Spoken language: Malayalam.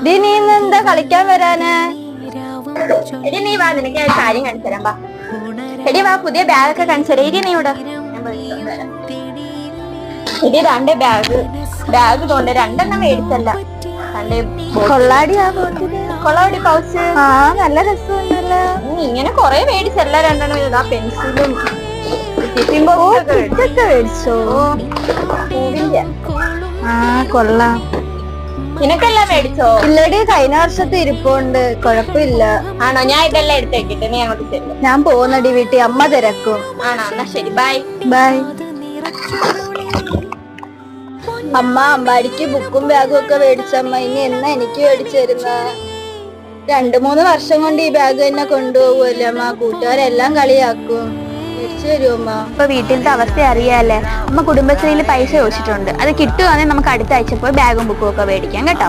നീ ഇന്ന് എന്താ കളിക്കാൻ വരാന്? എടി നീ വാ, നിനക്ക് ഞാൻ ഒരു കാര്യം കാണിച്ചു തരാം. വാ എടി വാ, പുതിയ ബാഗൊക്കെ കാണിച്ചു തരാം. എടി നീ ഇവിടെ എടി രണ്ട് ബാഗ് തോണ്ട് രണ്ടെണ്ണം മേടിച്ചല്ല. കൊള്ളാടി കൊള്ളാടി പൗച്ച്. ആ നല്ല രസമുണ്ടല്ലോ. ഇങ്ങനെ കൊറേ മേടിച്ചല്ല, രണ്ടെണ്ണം ആ പെൻസിലും മേടിച്ചോ? ആ കൊള്ളാം. നിനക്കെല്ലാം മേടിച്ചോ? ഇല്ലടി, കഴിഞ്ഞ വർഷത്തെ ഇരിപ്പുണ്ട്, കൊഴപ്പില്ല. ആണോ? ഞാൻ ഇതെല്ലാം എടുത്ത് വെക്കിട്ട് നീ അങ്ങോട്ട് ചെല്ലും. ഞാൻ പോകുന്നടി, വീട്ടിൽ അമ്മ തിരക്കും. ആണോ? എന്നാ ശരി, ബൈ ബൈ. അമ്മ അമ്പാടിക്ക് ബുക്കും ബാഗും ഒക്കെ മേടിച്ചമ്മ. ഇനി എന്നാ എനിക്ക് മേടിച്ചു തരുന്ന? 2-3 വർഷം കൊണ്ട് ഈ ബാഗ് തന്നെ കൊണ്ടുപോകുമല്ലേ അമ്മ. കൂട്ടുകാരെല്ലാം കളിയാക്കും. മേടിച്ചു തരുമമ്മ? ഇപ്പൊ വീട്ടിലത്തെ അവസ്ഥ അറിയാല്ലേ. അമ്മ കുടുംബശ്രീയിൽ പൈസ ചോദിച്ചിട്ടുണ്ട്. അത് കിട്ടുവാണെങ്കിൽ നമുക്ക് അടുത്ത ആഴ്ച പോയി ബാഗും ബുക്കും ഒക്കെ മേടിക്കാം കേട്ടോ.